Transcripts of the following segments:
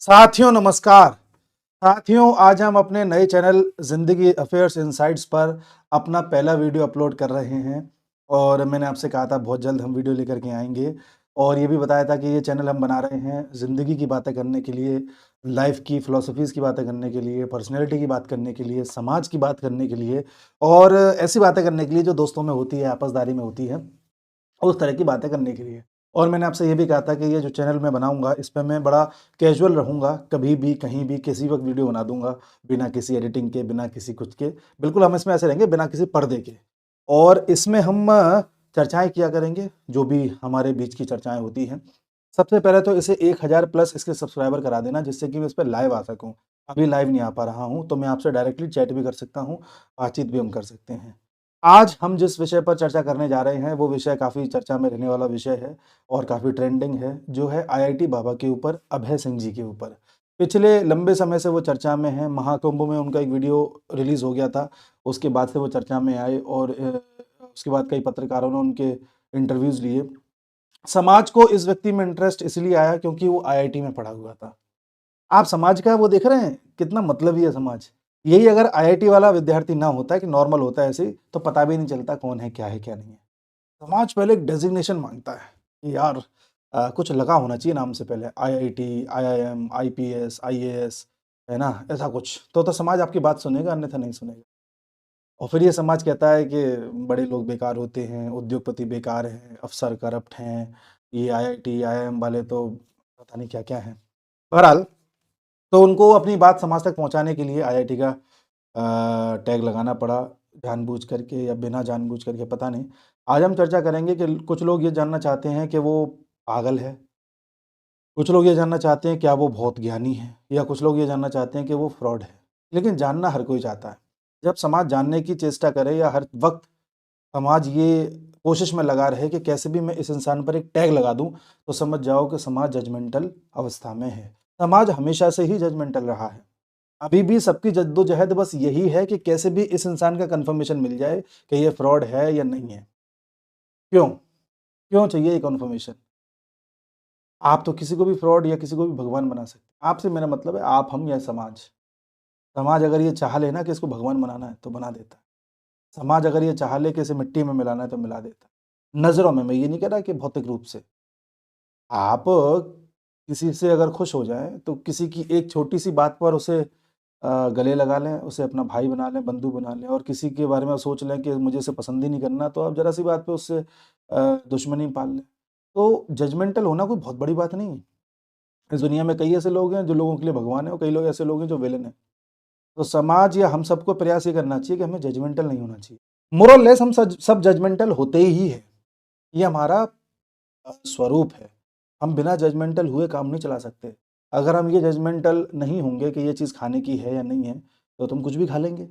साथियों नमस्कार। साथियों आज हम अपने नए चैनल जिंदगी अफेयर्स इनसाइट्स पर अपना पहला वीडियो अपलोड कर रहे हैं और मैंने आपसे कहा था बहुत जल्द हम वीडियो लेकर के आएंगे और ये भी बताया था कि ये चैनल हम बना रहे हैं ज़िंदगी की बातें करने के लिए, लाइफ की फ़िलॉसफ़ीज़ की बातें करने के लिए, पर्सनैलिटी की बात करने के लिए, समाज की बात करने के लिए और ऐसी बातें करने के लिए जो दोस्तों में होती है, आपसदारी में होती है। उस तरह की बातें करने के लिए। और मैंने आपसे ये भी कहा था कि ये जो चैनल मैं बनाऊँगा, इस पे मैं बड़ा कैजुअल रहूँगा, कभी भी, कहीं भी, किसी वक़्त वीडियो बना दूँगा, बिना किसी एडिटिंग के, बिना किसी कुछ के। बिल्कुल हम इसमें ऐसे रहेंगे, बिना किसी पर्दे के। और इसमें हम चर्चाएँ किया करेंगे, जो भी हमारे बीच की चर्चाएँ होती हैं। सबसे पहले तो इसे 1000 प्लस इसके सब्सक्राइबर करा देना, जिससे कि मैं इस पे लाइव आ सकूँ। अभी लाइव नहीं आ पा रहा हूँ, तो मैं आपसे डायरेक्टली चैट भी कर सकता हूँ, बातचीत भी हम कर सकते हैं। आज हम जिस विषय पर चर्चा करने जा रहे हैं, वो विषय काफ़ी चर्चा में रहने वाला विषय है और काफ़ी ट्रेंडिंग है, जो है आईआईटी बाबा के ऊपर, अभय सिंह जी के ऊपर। पिछले लंबे समय से वो चर्चा में हैं, महाकुंभ में उनका एक वीडियो रिलीज़ हो गया था, उसके बाद से वो चर्चा में आए और उसके बाद कई पत्रकारों ने उनके इंटरव्यूज़ लिए। समाज को इस व्यक्ति में इंटरेस्ट इसलिए आया क्योंकि वो आईआईटी में पढ़ा हुआ था। आप समाज का वो देख रहे हैं, कितना मतलबी है समाज। यही अगर आईआईटी वाला विद्यार्थी ना होता, कि नॉर्मल होता है ऐसे ही, तो पता भी नहीं चलता कौन है, क्या नहीं है। समाज पहले एक डेज़िग्नेशन माँगता है कि यार कुछ लगा होना चाहिए नाम से पहले, आईआईटी, आईआईएम, आईपीएस, आईएएस, है ना? ऐसा कुछ, तो समाज आपकी बात सुनेगा, अन्यथा नहीं सुनेगा। और फिर ये समाज कहता है कि बड़े लोग बेकार होते हैं, उद्योगपति बेकार हैं, अफ़सर करप्ट हैं, ये आईआईटी, आईआईएम वाले तो पता नहीं क्या-क्या हैं। बहरहाल, तो उनको अपनी बात समाज तक पहुँचाने के लिए आईआईटी का टैग लगाना पड़ा, जानबूझ करके या बिना जानबूझ करके पता नहीं। आज हम चर्चा करेंगे कि कुछ लोग ये जानना चाहते हैं कि वो पागल है, कुछ लोग ये जानना चाहते हैं क्या वो बहुत ज्ञानी है, या कुछ लोग ये जानना चाहते हैं कि वो फ्रॉड है। लेकिन जानना हर कोई चाहता है। जब समाज जानने की चेष्टा करे या हर वक़्त समाज ये कोशिश में लगा रहे कि कैसे भी मैं इस इंसान पर एक टैग लगा दूँ, तो समझ जाओ कि समाज जजमेंटल अवस्था में है। समाज हमेशा से ही जजमेंटल रहा है। अभी भी सबकी जद्दोजहद बस यही है कि कैसे भी इस इंसान का कन्फर्मेशन मिल जाए कि ये फ्रॉड है या नहीं है। क्यों? क्यों चाहिए ये कन्फर्मेशन? आप तो किसी को भी फ्रॉड या किसी को भी भगवान बना सकते हैं। आपसे मेरा मतलब है आप, हम या समाज। समाज अगर ये चाह ले ना कि इसको भगवान बनाना है, तो बना देता है। समाज अगर ये चाह ले कि इसे मिट्टी में मिलाना है, तो मिला देता है। नज़रों में, मैं ये नहीं कह रहा कि भौतिक रूप से। आप किसी से अगर खुश हो जाएँ, तो किसी की एक छोटी-सी बात पर उसे गले लगा लें, उसे अपना भाई बना लें, बंधु बना लें और किसी के बारे में सोच लें कि मुझे इसे पसंद ही नहीं करना, तो आप ज़रा-सी बात पे उससे दुश्मनी पाल लें। तो जजमेंटल होना कोई बहुत बड़ी बात नहीं है। इस दुनिया में कई ऐसे लोग हैं जो लोगों के लिए भगवान हैं और कई लोग ऐसे लोग हैं जो विलेन हैं। तो समाज या हम सबको प्रयास ये करना चाहिए कि हमें जजमेंटल नहीं होना चाहिए। मोर और लेस हम सब जजमेंटल होते ही हैं। ये हमारा स्वरूप है। हम बिना जजमेंटल हुए काम नहीं चला सकते। अगर हम ये जजमेंटल नहीं होंगे कि ये चीज़ खाने की है या नहीं है, तो तुम कुछ भी खा लेंगे।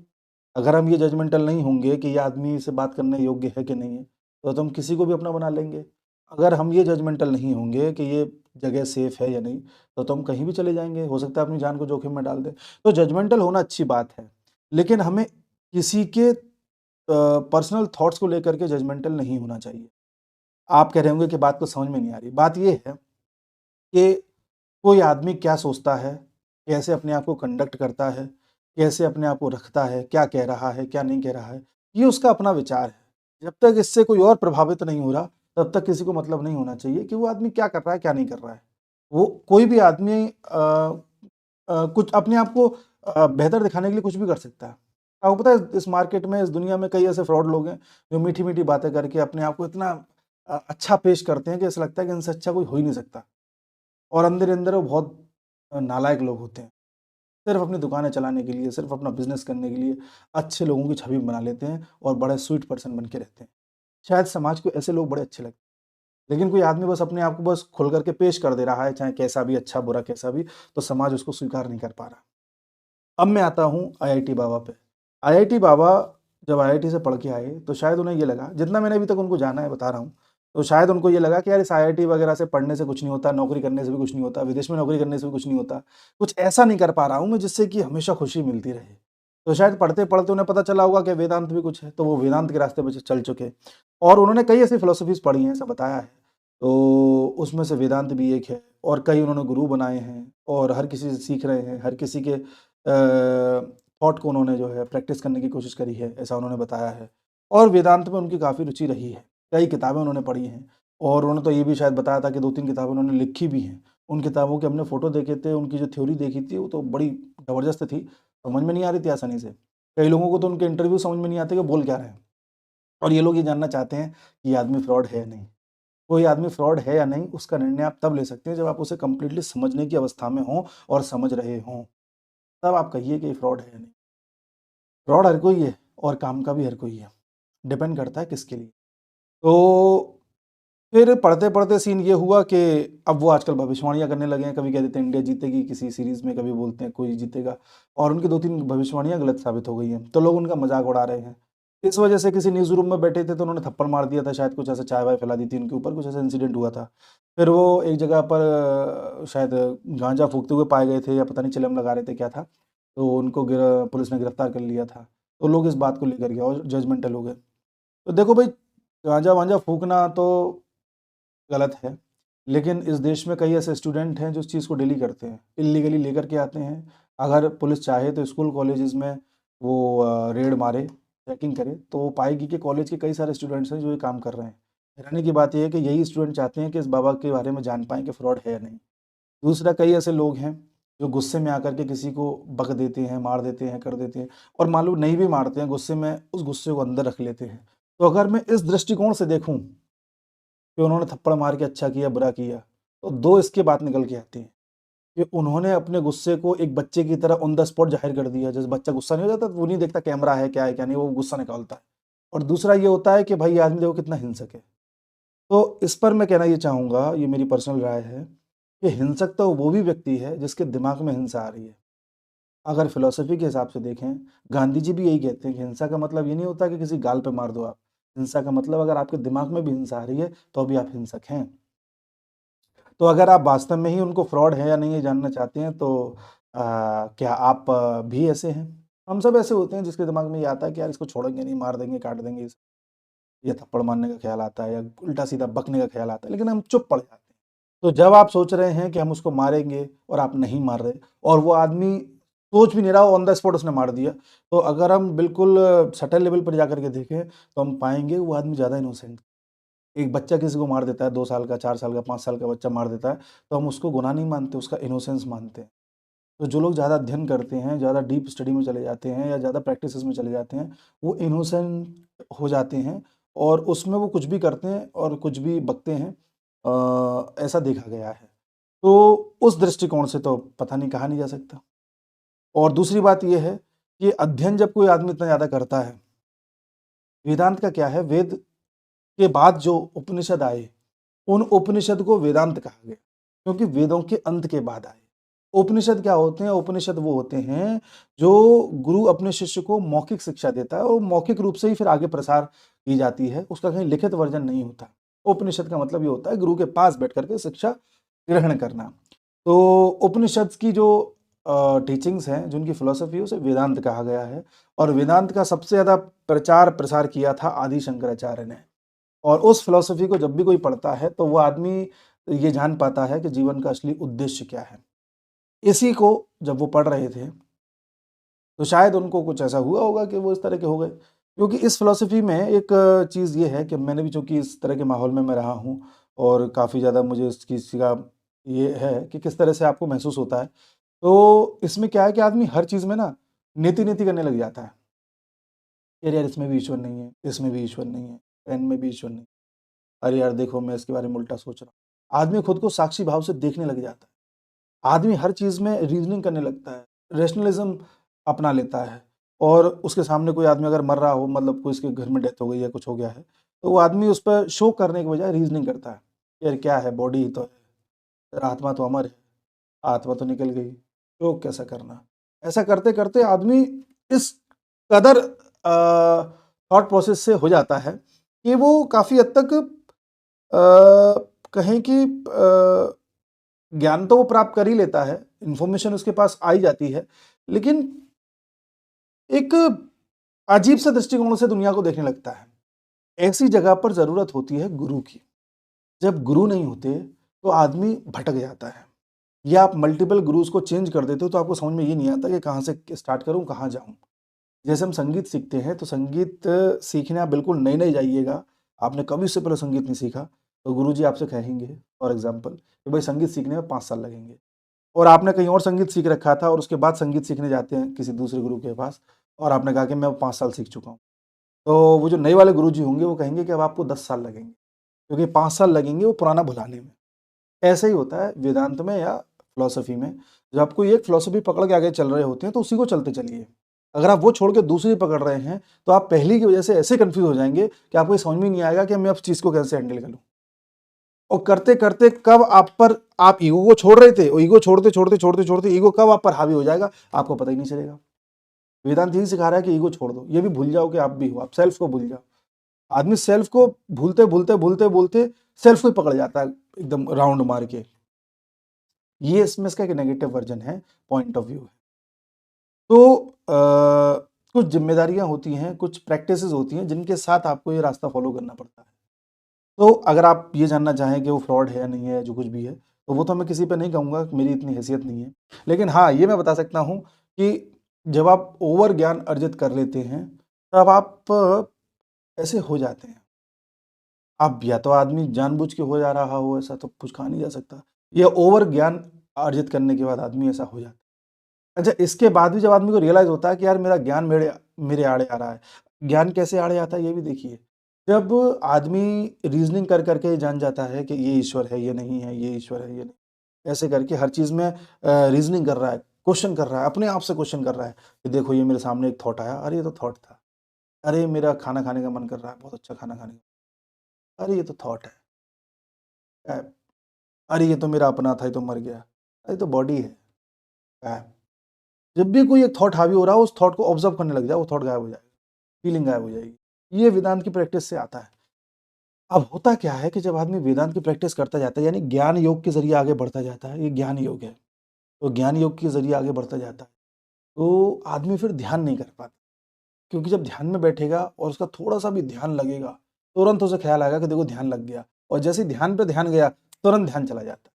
अगर हम ये जजमेंटल नहीं होंगे कि ये आदमी से बात करने योग्य है कि नहीं है, तो तुम किसी को भी अपना बना लेंगे। अगर हम ये जजमेंटल नहीं होंगे कि ये जगह सेफ है या नहीं, तो तुम कहीं भी चले जाएँगे। हो सकता है अपनी जान को जोखिम में डाल दें। तो जजमेंटल होना अच्छी बात है, लेकिन हमें किसी के पर्सनल थॉट्स को लेकर के जजमेंटल नहीं होना चाहिए। आप कह रहे होंगे कि बात तो समझ में नहीं आ रही। बात ये है कि कोई आदमी क्या सोचता है, कैसे अपने आप को कंडक्ट करता है, कैसे अपने आप को रखता है, क्या कह रहा है, क्या नहीं कह रहा है, ये उसका अपना विचार है। जब तक इससे कोई और प्रभावित नहीं हो रहा, तब तक किसी को मतलब नहीं होना चाहिए कि वो आदमी क्या कर रहा है, क्या नहीं कर रहा है। वो कोई भी आदमी कुछ अपने आप को बेहतर दिखाने के लिए कुछ भी कर सकता है। आपको पता है इस मार्केट में, इस दुनिया में कई ऐसे फ्रॉड लोग हैं, जो मीठी-मीठी बातें करके अपने आप को इतना अच्छा पेश करते हैं कि ऐसा लगता है कि इनसे अच्छा कोई हो ही नहीं सकता। और अंदर-अंदर वो बहुत नालायक लोग होते हैं। सिर्फ़ अपनी दुकानें चलाने के लिए, सिर्फ़ अपना बिज़नेस करने के लिए अच्छे लोगों की छवि बना लेते हैं और बड़े स्वीट पर्सन बन के रहते हैं। शायद समाज को ऐसे लोग बड़े अच्छे लगते हैं। लेकिन कोई आदमी बस अपने आप को बस खुल कर के पेश कर दे रहा है, चाहे कैसा भी, अच्छा, बुरा कैसा भी, तो समाज उसको स्वीकार नहीं कर पा रहा। अब मैं आता हूँ आईआईटी बाबा पे। आईआईटी बाबा जब आईआईटी से पढ़ के आए, तो शायद उन्हें ये लगा, जितना मैंने अभी तक उनको जाना है बता रहा हूँ, तो शायद उनको ये लगा कि यार इस आईआईटी वगैरह से पढ़ने से कुछ नहीं होता, नौकरी करने से भी कुछ नहीं होता, विदेश में नौकरी करने से भी कुछ नहीं होता। कुछ ऐसा नहीं कर पा रहा हूँ मैं जिससे कि हमेशा खुशी मिलती रहे। तो शायद पढ़ते-पढ़ते उन्हें पता चला होगा कि वेदांत भी कुछ है, तो वो वेदांत के रास्ते पे चल चुके और उन्होंने कई ऐसी फिलॉसफीज़ पढ़ी हैं, ऐसा बताया है। तो उसमें से वेदांत भी एक है और कई उन्होंने गुरु बनाए हैं और हर किसी से सीख रहे हैं, हर किसी के थॉट को उन्होंने जो है प्रैक्टिस करने की कोशिश करी है, ऐसा उन्होंने बताया है। और वेदांत में उनकी काफ़ी रुचि रही है, कई किताबें उन्होंने पढ़ी हैं और उन्होंने तो ये भी शायद बताया था कि 2-3 किताबें उन्होंने लिखी भी हैं। उन किताबों के हमने फ़ोटो देखे थे, उनकी जो थ्योरी देखी थी, वो तो बड़ी ज़बरदस्त थी, समझ में नहीं आ रही थी आसानी से। कई लोगों को तो उनके इंटरव्यू समझ में नहीं आते कि बोल क्या रहे हैं और ये लोग ये जानना चाहते हैं कि ये आदमी फ्रॉड है या नहीं। कोई आदमी फ्रॉड है या नहीं, उसका निर्णय आप तब ले सकते हैं जब आप उसे कंप्लीटली समझने की अवस्था में हों और समझ रहे हों। तब आप कहिए कि ये फ्रॉड है या नहीं। फ्रॉड हर कोई है और काम का भी हर कोई है, डिपेंड करता है किसके लिए। तो फिर पढ़ते-पढ़ते सीन ये हुआ कि अब वो आजकल भविष्यवाणियाँ करने लगे हैं, कभी कह देते हैं इंडिया जीतेगी किसी सीरीज़ में, कभी बोलते हैं कोई जीतेगा और उनकी 2-3 भविष्यवाणियाँ गलत साबित हो गई हैं, तो लोग उनका मज़ाक उड़ा रहे हैं। इस वजह से किसी न्यूज़ रूम में बैठे थे तो उन्होंने थप्पड़ मार दिया था, शायद कुछ ऐसा चाय-वाय फैला दी थी उनके ऊपर, कुछ ऐसा इंसिडेंट हुआ था। फिर वो एक जगह पर शायद गांजा फूँकते हुए पाए गए थे या पता नहीं चिलम लगा रहे थे, क्या था, तो उनको पुलिस ने गिरफ्तार कर लिया था। तो लोग इस बात को लेकर के और जजमेंटल हो गए। तो देखो भाई, गांजा-वांजा फूँकना तो गलत है, लेकिन इस देश में कई ऐसे स्टूडेंट हैं जो इस चीज़ को डेली करते हैं, इल्लीगली लेकर के आते हैं। अगर पुलिस चाहे तो स्कूल कॉलेजेस में वो रेड मारे, चेकिंग करे, तो वो पाएगी कि कॉलेज के कई सारे स्टूडेंट्स हैं जो ये काम कर रहे हैं। हैरानी की बात ये है कि यही स्टूडेंट चाहते हैं कि इस बाबा के बारे में जान पाएँ कि फ्रॉड है या नहीं। दूसरा, कई ऐसे लोग हैं जो गुस्से में आकर के किसी को बक देते हैं, मार देते हैं, कर देते हैं और मान लो नहीं भी मारते हैं, गुस्से में उस गुस्से को अंदर रख लेते हैं। तो अगर मैं इस दृष्टिकोण से देखूँ कि उन्होंने थप्पड़ मार के अच्छा किया, बुरा किया, तो 2 इसकी बात निकल के आती है कि उन्होंने अपने गुस्से को एक बच्चे की तरह ऑन द स्पॉट ज़ाहिर कर दिया। जैसे बच्चा गुस्सा नहीं हो जाता, तो वो नहीं देखता कैमरा है, क्या है, क्या नहीं, वो गुस्सा निकालता है। और दूसरा ये होता है कि भाई ये आदमी देखो कितना हिंसक है। तो इस पर मैं कहना ये चाहूँगा, ये मेरी पर्सनल राय है कि हिंसक तो वो भी व्यक्ति है जिसके दिमाग में हिंसा आ रही है। अगर फ़िलॉसफ़ी के हिसाब से देखें, गांधी जी भी यही कहते हैं कि हिंसा का मतलब ये नहीं होता कि किसी गाल पे मार दो आप। हिंसा का मतलब अगर आपके दिमाग में भी हिंसा आ रही है, तो भी आप हिंसक हैं। तो अगर आप वास्तव में ही उनको फ्रॉड है या नहीं ये जानना चाहते हैं तो क्या आप भी ऐसे हैं? हम सब ऐसे होते हैं जिसके दिमाग में ये आता है कि यार इसको छोड़ेंगे नहीं, मार देंगे, काट देंगे या थप्पड़ मारने का ख़्याल आता है या उल्टा-सीधा बकने का ख़्याल आता है, लेकिन हम चुप पड़ जाते हैं। तो जब आप सोच रहे हैं कि हम उसको मारेंगे और आप नहीं मार रहे और वो आदमी सोच भी नहीं रहा, ऑन द स्पॉट उसने मार दिया, तो अगर हम बिल्कुल सटल लेवल पर जाकर के देखें, तो हम पाएँगे वो आदमी ज़्यादा इनोसेंट। एक बच्चा किसी को मार देता है, 2 साल का, 4 साल का, 5 साल का बच्चा मार देता है, तो हम उसको गुनाह नहीं मानते, उसका इनोसेंस मानते हैं। तो जो लोग ज़्यादा अध्ययन करते हैं, ज़्यादा डीप स्टडी में चले जाते हैं या ज़्यादा प्रैक्टिसेस में चले जाते हैं, वो इनोसेंट हो जाते हैं और उसमें वो कुछ भी करते हैं और कुछ भी बकते हैं। ऐसा देखा गया है। तो उस दृष्टिकोण से तो पता नहीं कहा नहीं जा सकता। और दूसरी बात ये है कि अध्ययन जब कोई आदमी इतना ज़्यादा करता है, वेदांत का क्या है, वेद के बाद जो उपनिषद आए, उन उपनिषद को वेदांत कहा गया, क्योंकि वेदों के अंत के बाद आए। उपनिषद क्या होते हैं? उपनिषद वो होते हैं जो गुरु अपने शिष्य को मौखिक शिक्षा देता है और मौखिक रूप से ही फिर आगे प्रसार की जाती है, उसका कहीं लिखित वर्जन नहीं होता। उपनिषद का मतलब ये होता है गुरु के पास बैठ करके शिक्षा ग्रहण करना। तो उपनिषद की जो टीचिंग्स हैं, जो उनकी फिलॉसफी है, उसे वेदांत कहा गया है और वेदांत का सबसे ज़्यादा प्रचार प्रसार किया था आदि शंकराचार्य ने। और उस फिलॉसफी को जब भी कोई पढ़ता है तो वो आदमी ये जान पाता है कि जीवन का असली उद्देश्य क्या है। इसी को जब वो पढ़ रहे थे, तो शायद उनको कुछ ऐसा हुआ होगा कि वो इस तरह के हो गए। क्योंकि इस फिलॉसफी में एक चीज़ ये है कि मैंने भी चूँकि इस तरह के माहौल में मैं रहा हूँ और काफ़ी ज़्यादा मुझे इस चीज़ का ये है कि किस तरह से आपको महसूस होता है। तो इसमें क्या है कि आदमी हर चीज़ में ना नीति-नीति करने लग जाता है। अरे यार इसमें भी ईश्वर नहीं है, इसमें भी ईश्वर नहीं है, पेन में भी ईश्वर नहीं है। अरे यार देखो मैं इसके बारे में उल्टा सोच रहा हूँ। आदमी खुद को साक्षी भाव से देखने लग जाता है। आदमी हर चीज़ में रीज़निंग करने लगता है, रैशनलिज़्म अपना लेता है और उसके सामने कोई आदमी अगर मर रहा हो, मतलब कोई इसके घर में डेथ हो गई है, कुछ हो गया है, तो वो आदमी उस पे शो करने के बजाय रीज़निंग करता है। यार क्या है, बॉडी ही तो है, तेरा आत्मा तो अमर है, आत्मा तो निकल गई, शोक कैसा करना? ऐसा करते-करते आदमी इस कदर थॉट प्रोसेस से हो जाता है कि वो काफ़ी हद तक कहें कि ज्ञान तो वो प्राप्त कर ही लेता है, इन्फॉर्मेशन उसके पास आ ही जाती है, लेकिन एक अजीब से दृष्टिकोण से दुनिया को देखने लगता है। ऐसी जगह पर ज़रूरत होती है गुरु की। जब गुरु नहीं होते, तो आदमी भटक जाता है। या आप मल्टीपल गुरुज़ को चेंज कर देते हो तो आपको समझ में ये नहीं आता कि कहाँ से स्टार्ट करूँ, कहाँ जाऊँ। जैसे हम संगीत सीखते हैं तो संगीत सीखने आप बिल्कुल नए-नए जाइएगा, आपने कभी उससे पहले संगीत नहीं सीखा, तो गुरुजी आपसे कहेंगे फॉर एग्ज़ाम्पल कि भाई संगीत सीखने में 5 साल लगेंगे। और आपने कहीं और संगीत सीख रखा था और उसके बाद संगीत सीखने जाते हैं किसी दूसरे गुरु के पास और आपने कहा कि मैं 5 साल सीख चुका हूँ। तो वो जो नए वाले गुरुजी होंगे वो कहेंगे कि अब आपको 10 साल लगेंगे, क्योंकि 5 साल लगेंगे वो पुराना भुलाने में। ऐसे ही होता है वेदांत में या फ़िलॉसफ़ी में, जब आप कोई एक फ़िलॉसफ़ी पकड़ के आगे चल रहे होते हैं तो उसी को चलते चलिए। अगर आप वो छोड़ के दूसरी पकड़ रहे हैं, तो आप पहली की वजह से ऐसे कन्फ्यूज़ हो जाएँगे कि आपको ये समझ में नहीं आएगा कि मैं अब चीज़ को कैसे हैंडल करूँ। और करते-करते कब आप ईगो को छोड़ रहे थे और ईगो छोड़ते ईगो कब आप पर हावी हो जाएगा, आपको पता ही नहीं चलेगा। वेदांत यही सिखा रहा है कि ईगो छोड़ दो, ये भी भूल जाओ कि आप भी हो, आप सेल्फ को भूल जाओ। आदमी सेल्फ को भूलते सेल्फ को ही पकड़ जाता है एकदम राउंड मार के। ये इसमें इसका एक नेगेटिव वर्जन है, पॉइंट ऑफ व्यू है। तो कुछ ज़िम्मेदारियाँ होती हैं, कुछ प्रैक्टिसेज़ होती हैं जिनके साथ आपको ये रास्ता फ़ॉलो करना पड़ता है। तो अगर आप ये जानना चाहें कि वो फ्रॉड है या नहीं है, जो कुछ भी है, तो वो तो मैं किसी पे नहीं कहूँगा, मेरी इतनी हैसियत नहीं है। लेकिन हाँ, ये मैं बता सकता हूँ कि जब आप ओवर ज्ञान अर्जित कर लेते हैं, तब आप ऐसे हो जाते हैं। अब या तो आदमी जानबूझ के हो जा रहा हो ऐसा, तो कुछ कहा नहीं जा सकता, या ओवर ज्ञान अर्जित करने के बाद आदमी ऐसा हो जाता है। अच्छा, इसके बाद भी जब आदमी को रियलाइज़ होता है कि यार मेरा ज्ञान मेरे मेरे आड़े आ रहा है। ज्ञान कैसे आड़े आता है ये भी देखिए। जब आदमी रीज़निंग कर के जान जाता है कि ये ईश्वर है, ये नहीं है, ये ईश्वर है, ये नहीं। ऐसे करके हर चीज़ में रीज़निंग कर रहा है, क्वेश्चन कर रहा है, अपने आप से क्वेश्चन कर रहा है कि देखो ये मेरे सामने एक थॉट आया, अरे ये तो थॉट था। अरे मेरा खाना खाने का मन कर रहा है, बहुत अच्छा खाना खाने का। अरे ये तो थॉट है। अ, अरे ये तो मेरा अपना था, ये तो मर गया। अरे तो बॉडी है। जब भी कोई एक थॉट हावी हो रहा हो, उस थॉट को ऑब्ज़र्व करने लग जाओ, वो थॉट गायब हो जाएगा, फीलिंग गायब हो जाएगी। ये वेदांत की प्रैक्टिस से आता है। अब होता क्या है कि जब आदमी वेदांत की प्रैक्टिस करता जाता है, यानी ज्ञान योग के ज़रिए आगे बढ़ता जाता है, ये ज्ञान योग है। तो ज्ञान योग के ज़रिए आगे बढ़ता जाता है, तो आदमी फिर ध्यान नहीं कर पाता। क्योंकि जब ध्यान में बैठेगा और उसका थोड़ा-सा भी ध्यान लगेगा, तुरंत उसे ख़्याल आएगा कि देखो ध्यान लग गया, और जैसे ही ध्यान पे ध्यान गया, तुरंत ध्यान चला जाता है।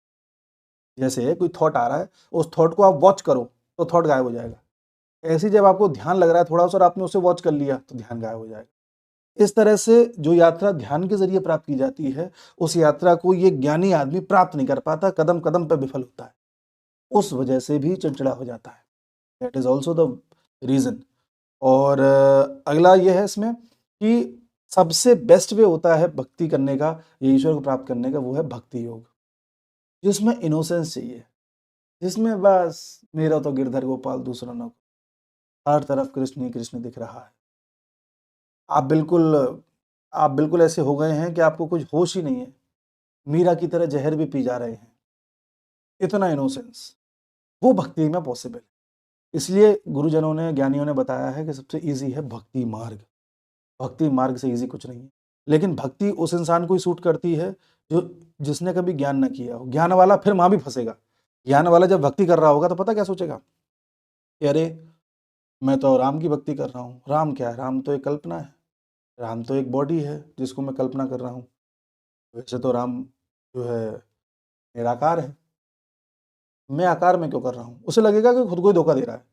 जैसे कोई थॉट आ रहा है, उस थॉट को आप वॉच करो, तो थॉट गायब हो जाएगा। ऐसे ही जब आपको ध्यान लग रहा है थोड़ा-सा और आपने उसे वॉच कर लिया, तो ध्यान गायब हो जाएगा। इस तरह से जो यात्रा ध्यान के ज़रिए प्राप्त की जाती है, उस यात्रा को ये ज्ञानी आदमी प्राप्त नहीं कर पाता, कदम-कदम पे विफल होता है। उस वजह से भी चिड़चिड़ा हो जाता है। That is also the reason. और अगला ये है इसमें कि सबसे बेस्ट वे होता है भक्ति करने का, ये ईश्वर को प्राप्त करने का, वो है भक्ति योग। जिसमें इनोसेंस चाहिए, जिसमें बस मेरा तो गिरधर गोपाल दूसरा ना कोई, हर तरफ कृष्ण ही कृष्ण दिख रहा है। आप बिल्कुल आप बिल्कुल ऐसे हो गए हैं कि आपको कुछ होश ही नहीं है। मीरा की तरह ज़हर भी पी जा रहे हैं। इतना इनोसेंस, वो भक्ति में पॉसिबल है। इसलिए गुरुजनों ने, ज्ञानियों ने बताया है कि सबसे ईज़ी है भक्ति मार्ग। भक्ति मार्ग से ईज़ी कुछ नहीं है। लेकिन भक्ति उस इंसान को ही सूट करती है जो जिसने कभी ज्ञान ना किया हो। ज्ञान वाला फिर वहाँ भी फँसेगा। ज्ञान वाला जब भक्ति कर रहा होगा तो पता क्या सोचेगा कि अरे! मैं तो राम की भक्ति कर रहा हूँ। राम क्या है? राम तो एक कल्पना है। राम तो एक बॉडी है जिसको मैं कल्पना कर रहा हूँ। वैसे तो राम जो है निराकार है। मैं आकार में क्यों कर रहा हूँ? उसे लगेगा कि खुद को ही धोखा दे रहा है।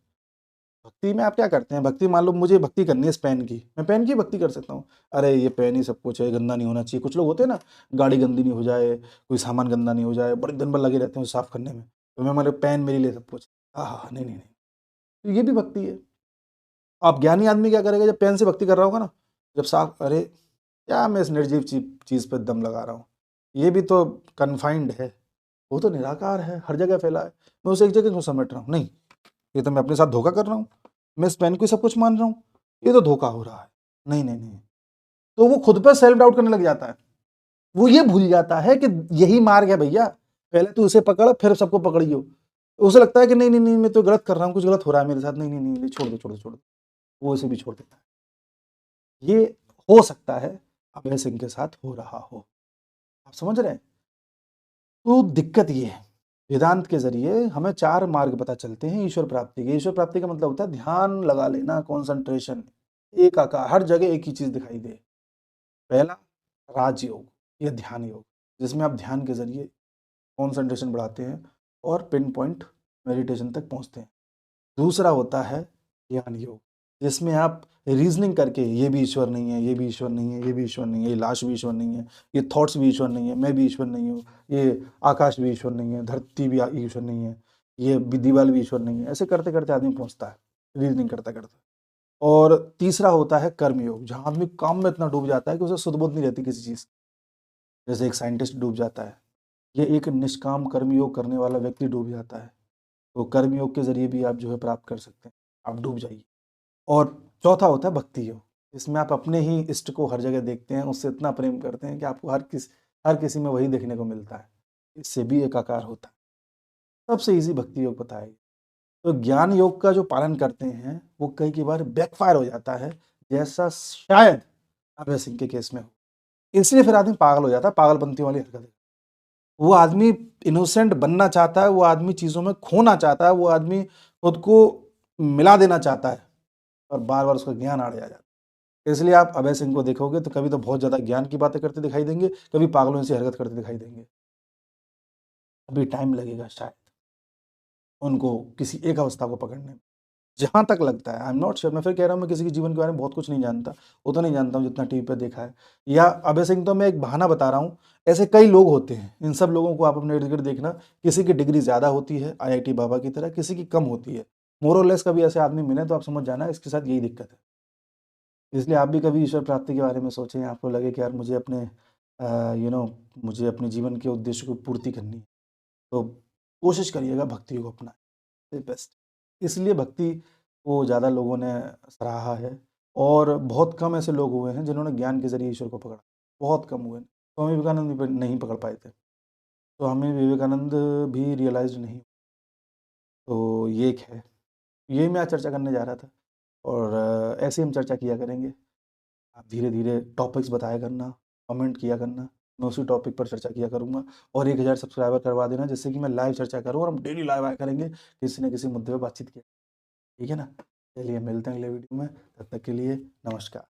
भक्ति में आप क्या करते हैं? भक्ति मान लो मुझे भक्ति करनी है इस पेन की, मैं पेन की भक्ति कर सकता हूँ। अरे ये पेन ही सब कुछ है, गंदा नहीं होना चाहिए। कुछ लोग होते हैं ना, गाड़ी गंदी नहीं हो जाए, कोई सामान गंदा नहीं हो जाए, बड़े दिन भर लगे रहते हैं उसे साफ करने में। तो मैं मतलब पेन मेरे लिए सब कुछ। आहा! नहीं, नहीं, नहीं। तो ये भी भक्ति है। अब ज्ञानी आदमी क्या करेगा जब पेन से भक्ति कर रहा होगा ना, जब साफ, अरे! क्या मैं इस निर्जीव चीज़ पे दम लगा रहा हूँ। ये भी तो कन्फाइंड है, वो तो निराकार है, हर जगह फैला है। मैं उसे एक जगह क्यों समेट रहा हूँ? नहीं, ये तो मैं अपने साथ धोखा कर रहा हूँ। मैं इस पेन को ही सब कुछ मान रहा हूँ, ये तो धोखा हो रहा है। नहीं, नहीं, नहीं। तो वो खुद पे सेल्फ डाउट करने लग जाता है। वो ये भूल जाता है कि यही मार्ग है भैया, पहले तू इसे पकड़ फिर सबको पकड़ियो। उसे लगता है कि नहीं, नहीं, नहीं, मैं तो गलत कर रहा हूँ, कुछ गलत हो रहा है मेरे साथ। नहीं, नहीं, नहीं, नहीं, छोड़ दो, छोड़ दो, छोड़ दो। वो इसे भी छोड़ देता है। ये हो सकता है अभय सिंह के साथ हो रहा हो। आप समझ रहे हैं? तो दिक्कत ये है, वेदांत के ज़रिए हमें 4 मार्ग पता चलते हैं ईश्वर प्राप्ति के। ईश्वर प्राप्ति का मतलब होता है ध्यान लगा लेना, कॉन्सन्ट्रेशन, एकाकार, हर जगह एक ही चीज़ दिखाई दे। पहला राजयोग या ध्यान योग, जिसमें आप ध्यान के ज़रिए कॉन्सेंट्रेशन बढ़ाते हैं और पिन पॉइंट मेडिटेशन तक पहुंचते हैं। दूसरा होता है ज्ञान योग, जिसमें आप रीजनिंग करके ये भी ईश्वर नहीं है, ये भी ईश्वर नहीं है, ये भी ईश्वर नहीं है, ये लाश भी ईश्वर नहीं है, ये थॉट्स भी ईश्वर नहीं है, मैं भी ईश्वर नहीं हूँ, ये आकाश भी ईश्वर नहीं है, धरती भी ईश्वर नहीं है, ये दीवार भी ईश्वर नहीं है, ऐसे करते करते आदमी पहुंचता है रीजनिंग करता करता। और तीसरा होता है कर्म योग, जहाँ आदमी काम में इतना डूब जाता है कि उसे सुध बुध नहीं रहती किसी चीज़ की। जैसे एक साइंटिस्ट डूब जाता है, ये एक निष्काम कर्म योग करने वाला व्यक्ति डूब जाता है। तो कर्म योग के जरिए भी आप जो है प्राप्त कर सकते हैं, आप डूब जाइए। और चौथा होता है भक्ति योग, इसमें आप अपने ही इष्ट को हर जगह देखते हैं, उससे इतना प्रेम करते हैं कि आपको हर किसी में वही देखने को मिलता है, इससे भी एकाकार होता है। सबसे ईजी भक्ति योग पता है। तो ज्ञान योग का जो पालन करते हैं वो कई बार बैकफायर हो जाता है, जैसा शायद अभय सिंह के केस में हो। इसलिए फिर आदमी पागल हो जाता है, पागलपंतियों वाली हरकत। वो आदमी इनोसेंट बनना चाहता है, वो आदमी चीज़ों में खोना चाहता है, वो आदमी खुद को मिला देना चाहता है, और बार बार उसका ज्ञान आड़े आ जाता है। इसलिए आप अभय सिंह को देखोगे तो कभी तो बहुत ज़्यादा ज्ञान की बातें करते दिखाई देंगे, कभी पागलों से हरकत करते दिखाई देंगे। अभी टाइम लगेगा शायद उनको किसी एक अवस्था को पकड़ने में, जहाँ तक लगता है। आई एम नॉट श्योर, मैं फिर कह रहा हूँ मैं किसी के जीवन के बारे में बहुत कुछ नहीं जानता, उतना नहीं जानता हूँ जितना टीवी पे देखा है। या अभय सिंह तो मैं एक बहाना बता रहा हूँ, ऐसे कई लोग होते हैं, इन सब लोगों को आप अपने इर्द गिर्द देखना, किसी की डिग्री ज़्यादा होती है IIT बाबा की तरह, किसी की कम होती है। मोर और लेस कभी ऐसे आदमी मिले तो आप समझ जाना इसके साथ यही दिक्कत है। इसलिए आप भी कभी ईश्वर प्राप्ति के बारे में सोचें, आपको लगे कि यार मुझे अपने मुझे अपने जीवन के उद्देश्य को पूर्ति करनी है, तो कोशिश करिएगा भक्ति को अपनाएं, बेस्ट। इसलिए भक्ति को ज़्यादा लोगों ने सराहा है, और बहुत कम ऐसे लोग हुए हैं जिन्होंने ज्ञान के जरिए ईश्वर को पकड़ा, बहुत कम हुए। स्वामी विवेकानंद भी नहीं पकड़ पाए थे, तो हमें विवेकानंद भी रियलाइज नहीं। तो ये एक है, यही मैं आज चर्चा करने जा रहा था, और ऐसे हम चर्चा किया करेंगे। आप धीरे धीरे टॉपिक्स बताया करना, कमेंट किया करना, मैं उसी टॉपिक पर चर्चा किया करूँगा। और 1000 सब्सक्राइबर करवा देना, जिससे कि मैं लाइव चर्चा करूँ, और हम डेली लाइव आया करेंगे, किसी न किसी मुद्दे पर बातचीत किया, ठीक है ना। चलिए मिलते हैं अगले वीडियो में, तब तक के लिए नमस्कार।